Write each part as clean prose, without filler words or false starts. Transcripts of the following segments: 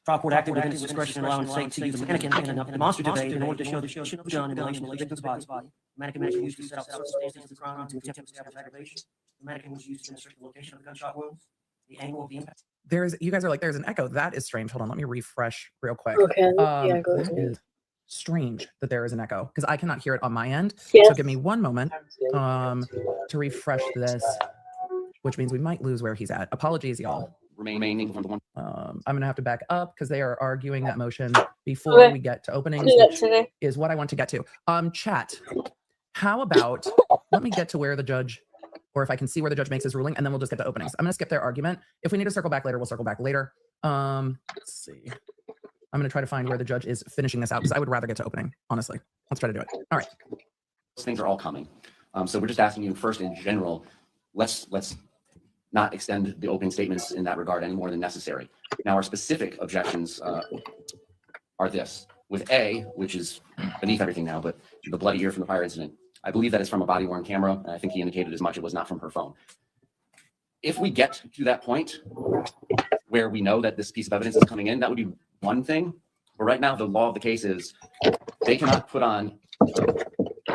Trial court acted within its discretion in allowing the state to use a mannequin and a demonstrative aid in order to show the position of the gun in relation to the victim's body. The mannequin was used to set up the circumstances of the crime and to attempt to establish aggravation. The mannequin was used to demonstrate the location of the gunshot wounds, the angle of the impact. You guys are like, there's an echo. That is strange. Hold on, let me refresh real quick. Okay, That is strange that there is an echo because I cannot hear it on my end. Yes. So give me one moment to refresh this, which means we might lose where he's at. Apologies, y'all. Remaining from the one. I'm gonna have to back up because they are arguing that motion before we get to openings, which is what I want to get to. Chat, how about let me get to where the judge, or if I can see where the judge makes his ruling, and then we'll just get to openings. I'm gonna skip their argument. If we need to circle back later, we'll circle back later. Let's see. I'm gonna try to find where the judge is finishing this out because I would rather get to opening, honestly. Let's try to do it. All right. Those things are all coming. So we're just asking you first in general, let's not extend the opening statements in that regard any more than necessary. Now, our specific objections are this. With A, which is beneath everything now, but the bloody ear from the prior incident, I believe that is from a body-worn camera, and I think he indicated as much it was not from her phone. If we get to that point where we know that this piece of evidence is coming in, that would be one thing. But right now, the law of the case is they cannot put on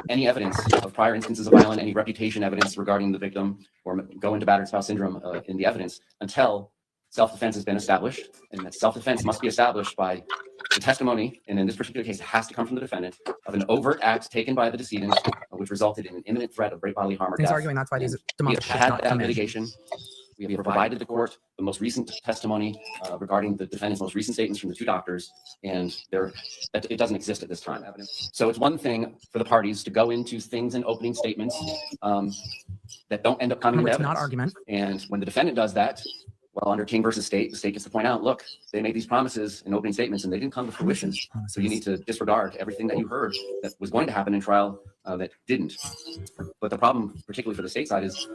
any evidence of prior instances of violence, any reputation evidence regarding the victim, or go into battered spouse syndrome in the evidence until self-defense has been established. And that self-defense must be established by the testimony, and in this particular case, it has to come from the defendant, of an overt act taken by the decedent, which resulted in an imminent threat of great bodily harm or death. He's arguing that's why these We have demonstrations should had not that come in. mitigation. We have provided the court the most recent testimony regarding the defendant's most recent statements from the two doctors, and it doesn't exist at this time. So it's one thing for the parties to go into things in opening statements that don't end up coming No, to it's evidence. not argument. And when the defendant does that, well, under King versus State, the state gets to point out, look, they made these promises in opening statements and they didn't come to fruition. So you need to disregard everything that you heard that was going to happen in trial that didn't. But the problem, particularly for the state side, is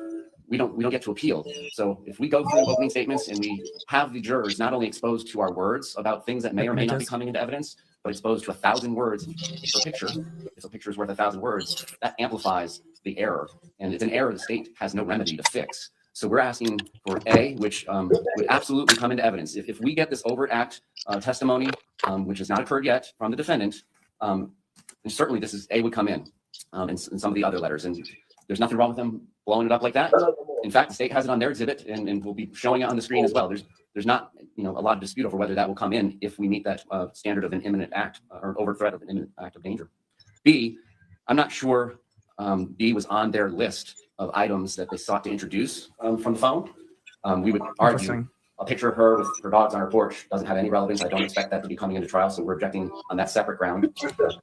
we don't get to appeal. So if we go through opening statements and we have the jurors not only exposed to our words about things that may or may not be coming into evidence, but exposed to 1,000 words per picture, if a picture is worth 1,000 words, that amplifies the error. And it's an error the state has no remedy to fix. So we're asking for A, which would absolutely come into evidence. If we get this overt act testimony, which has not occurred yet from the defendant, then certainly this is A would come in, and some of the other letters. And there's nothing wrong with them blowing it up like that. In fact, the state has it on their exhibit, and we'll be showing it on the screen as well. There's not a lot of dispute over whether that will come in if we meet that standard of an imminent act or overt threat of an imminent act of danger. B, I'm not sure B was on their list of items that they sought to introduce from the phone. We would argue a picture of her with her dogs on her porch doesn't have any relevance. I don't expect that to be coming into trial, so we're objecting on that separate ground.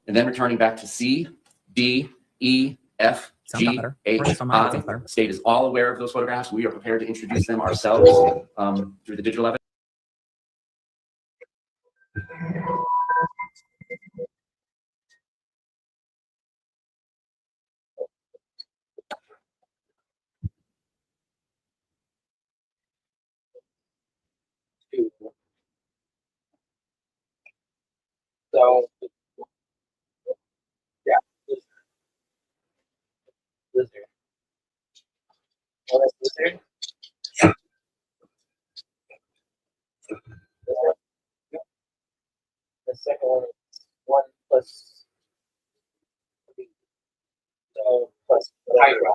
And then returning back to C, D, E, F, G, H, I. The state is all aware of those photographs. We are prepared to introduce them ourselves through the digital evidence. So, yeah. Lizard. What is lizard? The second one is 1 plus 3. So plus Hydra.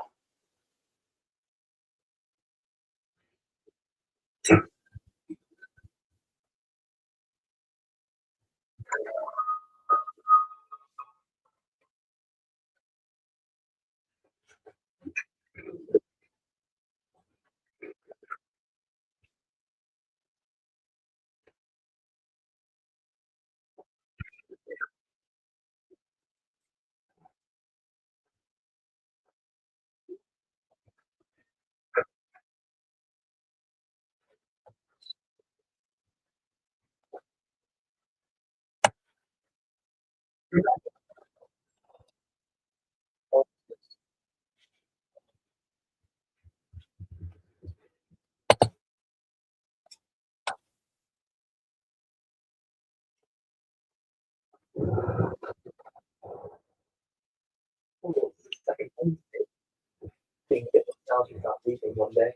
Think that technology not leaving one day.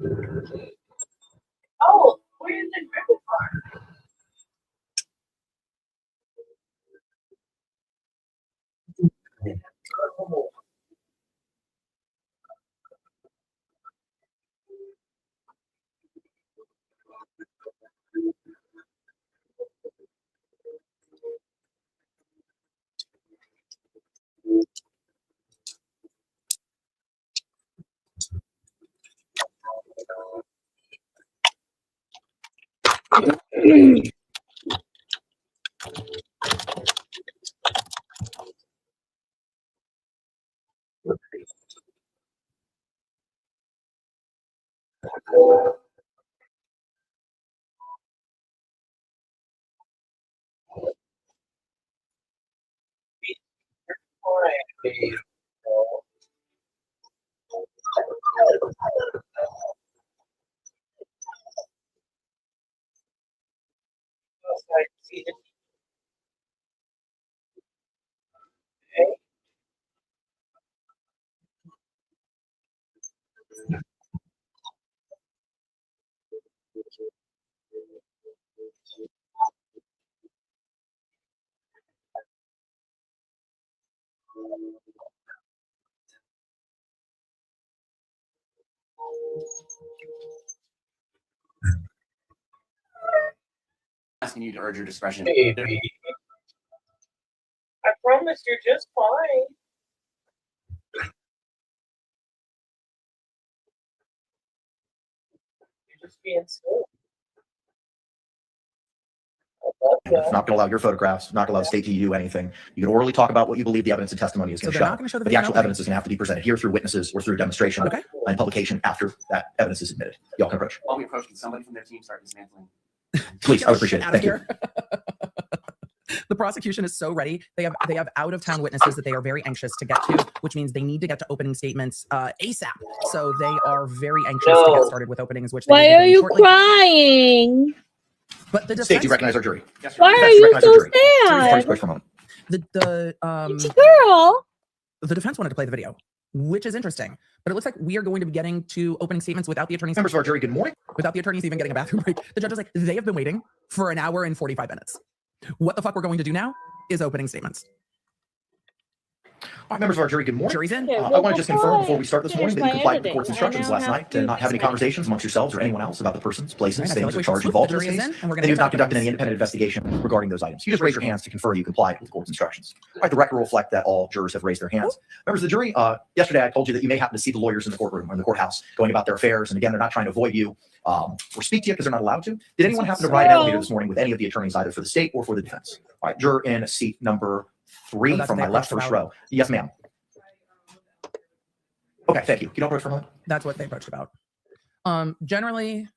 Oh, where's the grandpa? Asking you to urge your discretion. Baby. I promise you're just fine. You're just being silly. It's not going to allow your photographs, not going to allow the state to do anything. You can orally talk about what you believe the evidence and testimony is So going to they're show. not going to show the But the video actual opening. evidence is going to have to be presented here through witnesses or through demonstration Okay. and publication after that evidence is admitted. Y'all can approach. While we approach, can somebody from their team start dismantling? Please, I would appreciate it. Out of Thank you. here. The prosecution is so ready. They have out of town witnesses that they are very anxious to get to, which means they need to get to opening statements ASAP. So they are very anxious to get started with openings. Which they will Why be are doing you shortly. crying? But the State, defense, do you recognize our jury? Yes, Why Your Honor. are Yes, you recognize so our jury. Please sad? approach for a moment. Girl. the defense wanted to play the video, which is interesting. But it looks like we are going to be getting to opening statements without the attorneys. Members of our jury, good morning. Without the attorneys even getting a bathroom break. The judge is like, they have been waiting for an hour and 45 minutes. What the fuck we're going to do now is opening statements. All right, members of our jury, good morning. Jury's in. Okay, I want to just confirm before we start this Finish morning that you my complied with the editing. court's I instructions now last have night to to not have any finish my conversations amongst yourselves or anyone else about the persons, places, Right, I feel things, like or we should charges swoop. involved The in this jury is case. in, and we're And gonna you've get not to conducted any openings. independent investigation regarding those items. You just raise your hands to confer you complied with the court's instructions. All right, the record will reflect that all jurors have raised their hands. Members of the jury, yesterday I told you that you may happen to see the lawyers in the courtroom or in the courthouse going about their affairs. And again, they're not trying to avoid you or speak to you because they're not allowed to. Did anyone happen to ride an elevator this morning with any of the attorneys, either for the state or for the defense? All right, juror in seat number 3 Oh, that's from what my they left, approached first about. row. Yes, ma'am. Okay, thank you. Can you approach for a moment? That's what they approached about. Generally,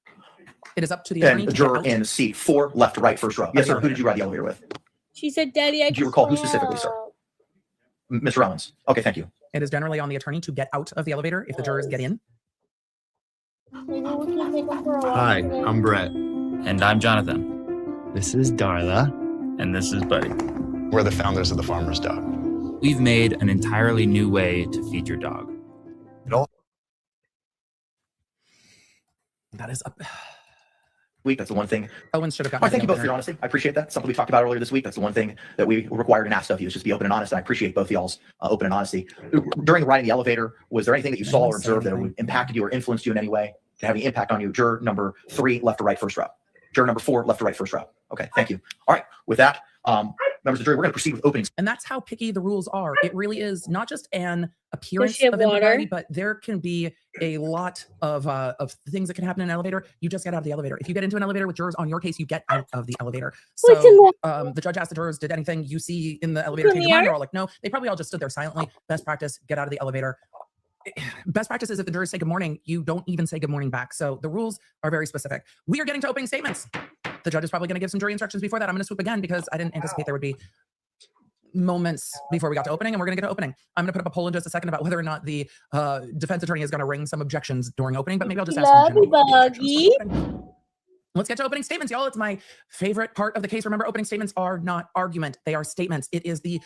it is up to the attorney And to juror get out. in seat 4, left to right, first row. Yes, sir. Who did you ride the elevator with? She said, Daddy, I Do you recall who specifically, sir? Mr. Owens. Okay, thank you. It is generally on the attorney to get out of the elevator if the jurors get in. Hi, I'm Brett. And I'm Jonathan. This is Darla. And this is Buddy. We're the founders of the Farmer's Dog. We've made an entirely new way to feed your dog. That is up. Week. That's the one thing. Owens should have All gotten. right, thank you the both for your opener. honesty. I appreciate that. Something we talked about earlier this week. That's the one thing that we required and asked of you is just be open and honest. And I appreciate both of y'all's open and honesty. During the ride in the elevator, was there anything that you saw or observed that would impacted you or influenced you in any way to have any impact on you? Juror number 3, left to right, first row. Juror number 4, left to right, first row. Okay, thank you. All right, with that, members of the jury, we're going to proceed with openings. And that's how picky the rules are. It really is not just an appearance she have of impropriety, water? but there can be a lot of things that can happen in an elevator. You just get out of the elevator. If you get into an elevator with jurors on your case, you get out of the elevator. What's in So the the judge asked the jurors, did anything you see in the elevator change your mind? They're all like, no. They probably all just stood there silently. Best practice, get out of the elevator. Best practice is if the jurors say good morning, you don't even say good morning back. So the rules are very specific. We are getting to opening statements. The judge is probably going to give some jury instructions before that. I'm going to swoop again because I didn't anticipate there would be moments before we got to opening, and we're going to get to opening. I'm going to put up a poll in just a second about whether or not the defense attorney is going to ring some objections during opening, but maybe I'll just ask some general objections for opening. Let's get to opening statements, y'all. It's my favorite part of the case. Remember, opening statements are not argument; they are statements. It is the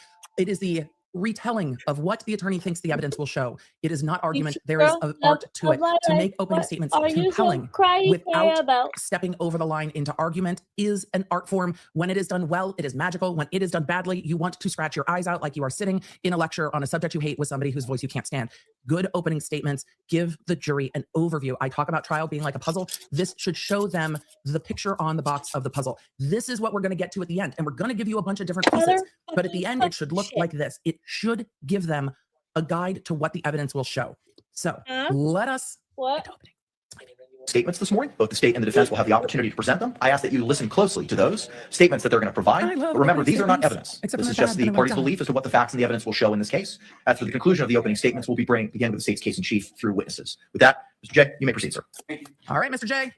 retelling of what the attorney thinks the evidence will show. It is not argument. There is an art to it. To make opening statements compelling without stepping over the line into argument is an art form. When it is done well, it is magical. When it is done badly, you want to scratch your eyes out like you are sitting in a lecture on a subject you hate with somebody whose voice you can't stand. Good opening statements give the jury an overview. I talk about trial being like a puzzle. This should show them the picture on the box of the puzzle. This is what we're going to get to at the end. And we're going to give you a bunch of different pieces. But at the end, it should look like this. It should give them a guide to what the evidence will show. So let us get to opening statements this morning. Both the state and the defense will have the opportunity to present them. I ask that you listen closely to those statements that they're going to provide. But remember, these are not evidence. This is just the party's belief as to what the facts and the evidence will show in this case. After the conclusion of the opening statements, we'll begin with the state's case in chief through witnesses. With that, Mr. J, you may proceed, sir. All right, Mr. J.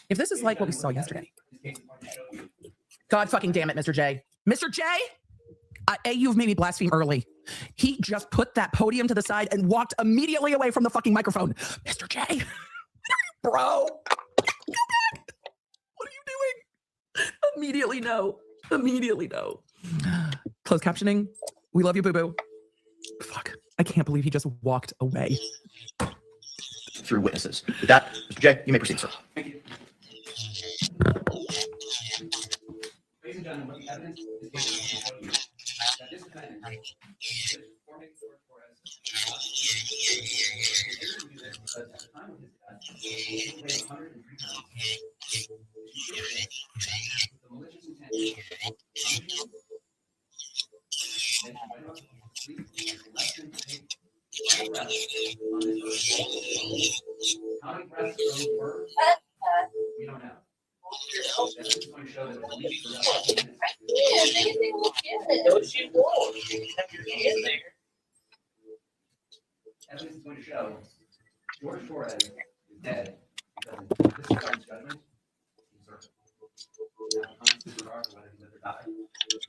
If this is like what we saw yesterday. God fucking damn it, Mr. J. Mr. J? You've made me blaspheme early. He just put that podium to the side and walked immediately away from the fucking microphone. Mr. J, bro, what are you doing? Immediately no. Immediately no. Closed captioning. We love you, boo-boo. Fuck. I can't believe he just walked away. Through witnesses. With that, Mr. J, you may proceed, sir. Thank you. Ladies and gentlemen, what the evidence is going to show you that this defendant is forming Torres because at the time of his death, he weighed 103 pounds. The malicious intent how many breaths those were, we don't know. This is going to show that at least for about 10 minutes. Evidence is going to show George Torres is dead because in this court's judgment, he's certain. Now, in regard to whether he lived or died,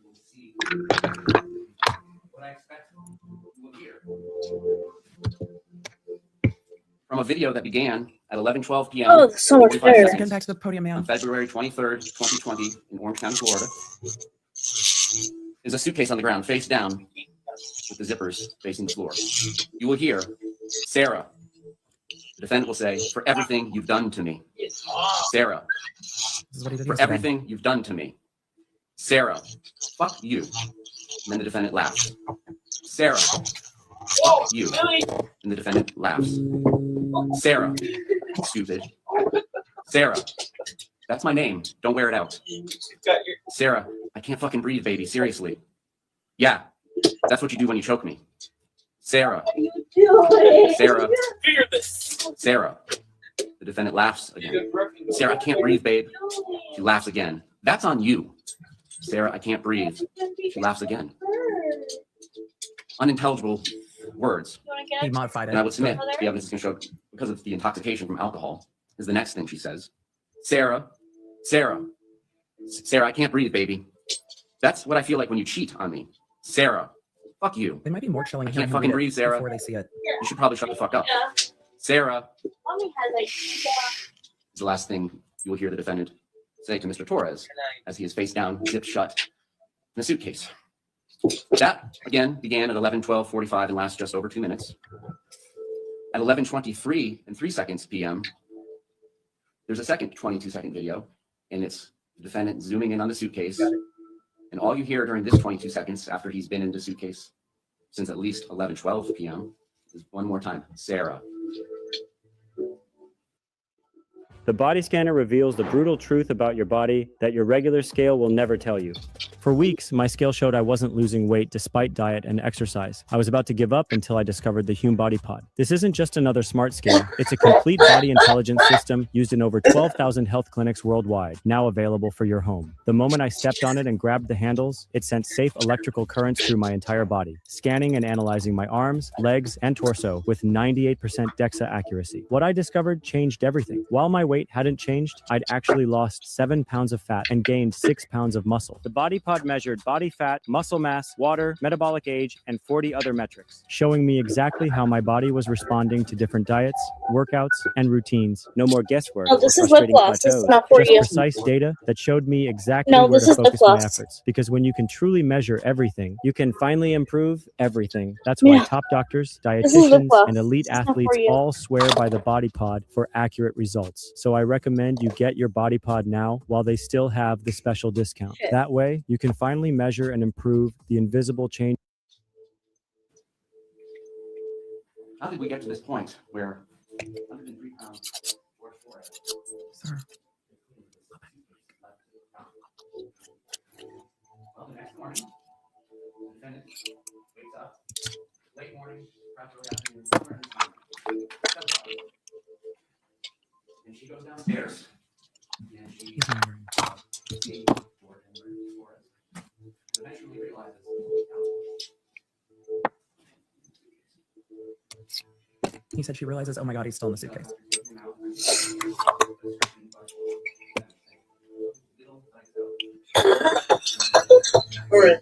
we'll see what I expect you will hear. From a video that began at 11:12 p.m. Oh, so much better. Get back to the podium, man. On February 23rd, 2020, in Orange County, Florida, is a suitcase on the ground, face down, with the zippers facing the floor. You will hear Sarah. The defendant will say, "For everything you've done to me." Sarah. This is what he did For yesterday. everything you've done to me. Sarah. Fuck you. And then the defendant laughs. Sarah. Fuck you. And the defendant laughs. Sarah. Stupid. Sarah. That's my name. Don't wear it out. Sarah. I can't fucking breathe, baby. Seriously. Yeah. That's what you do when you choke me. Sarah. Sarah. Sarah. The defendant laughs again. Sarah, I can't breathe, babe. She laughs again. That's on you. Sarah, I can't breathe. She laughs again. Unintelligible words. He modified And I it. would submit the evidence can show because of the intoxication from alcohol is the next thing she says. Sarah, Sarah, Sarah, I can't breathe, baby. That's what I feel like when you cheat on me. Sarah, fuck you. They might be more chilling. I hearing can't him fucking read it breathe, Sarah. Before they see it. You should probably shut the fuck up. Sarah is the last thing you will hear the defendant say to Mr. Torres as he is face down, zipped shut in a suitcase. That, again, began at 11:12:45 and lasts just over 2 minutes. At 11:23 and 3 seconds p.m., there's a second 22-second video, and it's the defendant zooming in on the suitcase. And all you hear during this 22 seconds after he's been in the suitcase since at least 11:12 p.m. is one more time, Sarah. The body scanner reveals the brutal truth about your body that your regular scale will never tell you. For weeks, my scale showed I wasn't losing weight despite diet and exercise. I was about to give up until I discovered the Hume Body Pod. This isn't just another smart scale. It's a complete body intelligence system used in over 12,000 health clinics worldwide, now available for your home. The moment I stepped on it and grabbed the handles, it sent safe electrical currents through my entire body, scanning and analyzing my arms, legs, and torso with 98% DEXA accuracy. What I discovered changed everything. While my weight hadn't changed, I'd actually lost 7 pounds of fat and gained 6 pounds of muscle. The Body Pod BodyPod measured body fat, muscle mass, water, metabolic age, and 40 other metrics, showing me exactly how my body was responding to different diets, workouts, and routines. No more guesswork. No, or this is lip frustrating gloss. This is plateaus, not for just you. precise data that showed me exactly No, where this to is lip focus my gloss. efforts. Because when you can truly measure everything, you can finally improve everything. That's why Yeah. top doctors, This is lip dietitians, gloss. and elite It's not for athletes you. all swear by the BodyPod for accurate results. So I recommend you get your BodyPod now while they still have the special discount. Shit. That way, you can finally measure and improve the invisible change. How did we get to this point where 103 pounds worth for it? Sir. Well, the next morning, the defendant wakes up, late morning, perhaps early afternoon, somewhere in this morning, and she goes downstairs, and she He's not wearing- sees Ford and Forrest. Eventually realizes, He said she realizes, oh my God, he's still in the suitcase. Alright.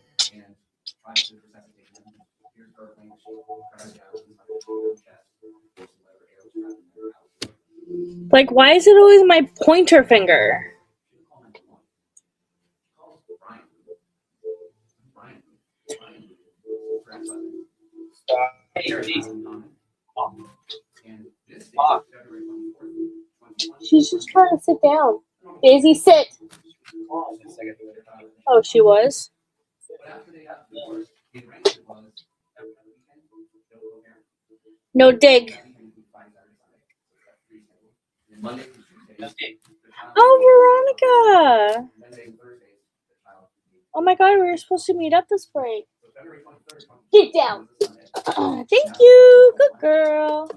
Like, why is it always my pointer finger? She's just trying to sit down. Daisy, sit. Oh, she was? No dig. Oh, Veronica. Oh my God, we were supposed to meet up this break. Get down. Thank you. Good girl.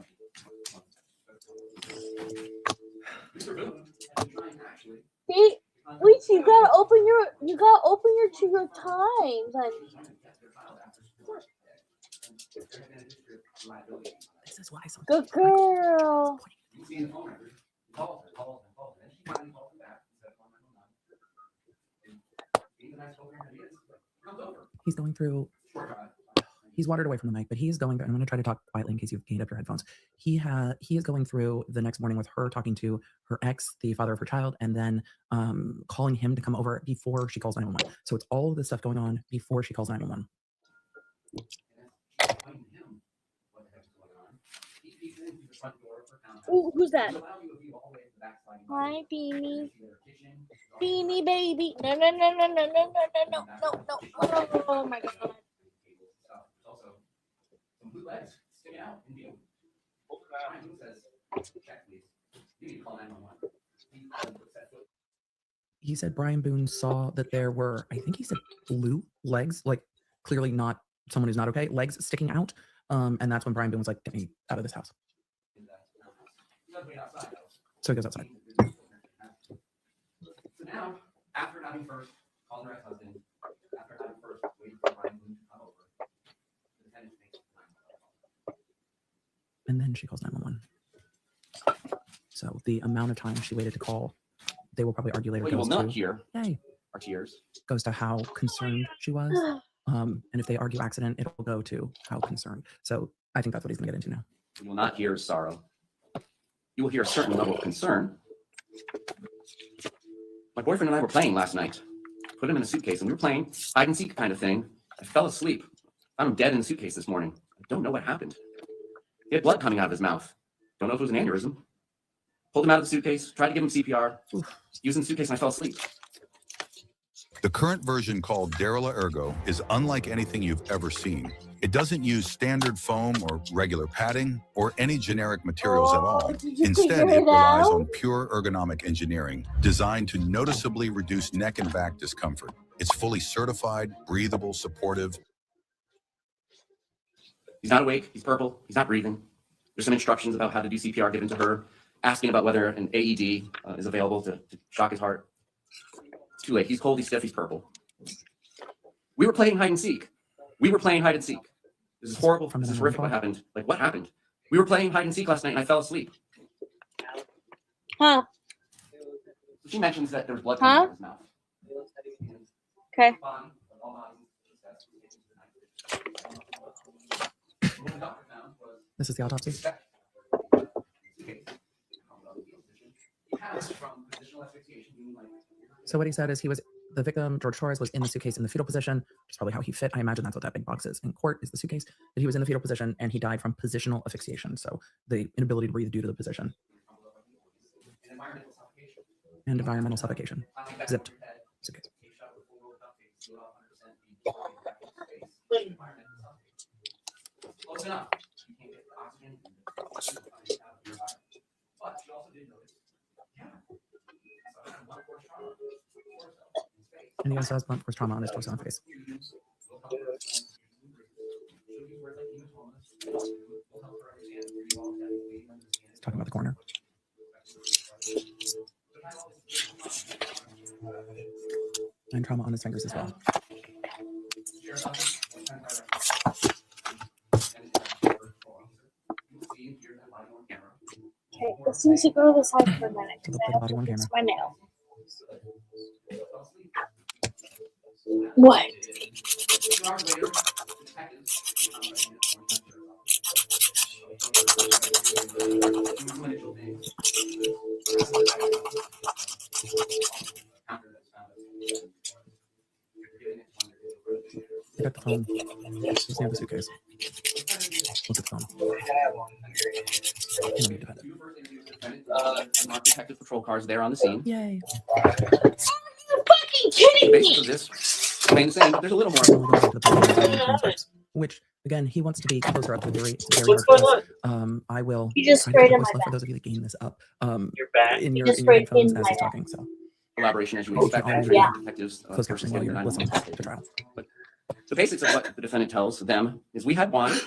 See, wait, you gotta open to your times. Like, This is why some good girl. he's going through. He's wandered away from the mic, but he's going. I'm going to try to talk quietly in case you've gained up your headphones. He is going through the next morning with her talking to her ex, the father of her child, and then calling him to come over before she calls 911. So it's all of this stuff going on before she calls 911. Ooh, who's that? Hi, Beanie. Beanie baby. No, no, no, no, no, no, no, no, no, no. Oh my God. He said Brian Boone saw that there were, I think he said blue legs, like clearly not someone who's not okay, legs sticking out. And that's when Brian Boone was like, get me out of this house. So he goes outside. So now, after having first called her ex-husband, after having first waited for Brian Boone to come over, the defendant makes a 911 call. And then she calls 911. So the amount of time she waited to call, they will probably argue later. What you will goes not to, hear yay, are tears. goes to how concerned she was. And if they argue accident, it'll go to how concerned. So I think that's what he's gonna get into now. You will not hear sorrow. You will hear a certain level of concern. My boyfriend and I were playing last night. Put him in a suitcase and we were playing hide and seek kind of thing. I fell asleep. Found him dead in the suitcase this morning. I don't know what happened. He had blood coming out of his mouth. Don't know if it was an aneurysm. Pulled him out of the suitcase, tried to give him CPR. Using the suitcase and I fell asleep. The current version, called Derila Ergo, is unlike anything you've ever seen. It doesn't use standard foam or regular padding or any generic materials at all. Instead, it relies on pure ergonomic engineering designed to noticeably reduce neck and back discomfort. It's fully certified, breathable, supportive. He's not awake. He's purple. He's not breathing. There's some instructions about how to do CPR given to her, asking about whether an AED is available to shock his heart. It's too late. He's cold. He's stiff. He's purple. We were playing hide and seek. We were playing hide and seek. This is horrible. This is horrific. What happened? Like, what happened? We were playing hide and seek last night and I fell asleep. Huh? She mentions that there was blood coming out of his mouth. Okay. This is the autopsy. So what he said is the victim, George Torres, was in the suitcase in the fetal position, which is probably how he fit. I imagine that's what that big box is in court, is the suitcase. That he was in the fetal position and he died from positional asphyxiation. So the inability to breathe due to the position. And environmental suffocation. Zipped suitcase. Close enough. You can't get the oxygen. But she also did notice, And he also has blunt force trauma on his torso and face. He's talking about the coroner. And trauma on his fingers as well. Okay, let's need to go to the side for a minute because I have to fix my nail. What? Pick up the phone. Just near the suitcase. Look at the phone. You don't need to have it. Marked detective patrol cars there on the scene. Yay. Fucking kidding me! Basically, this remains the same, but there's a little more. Which again, he wants to be closer up to the jury. It's very What's hard going for us. I will. You just try to sprayed get in voice my left for back. those of you that gain this up. You're back. In your just headphones sprayed in as my he's back. talking. So Collaboration as you would you expect. can all Yeah. Detectives, close caption while you're listening to trial. The basics of what the defendant tells them is we had one.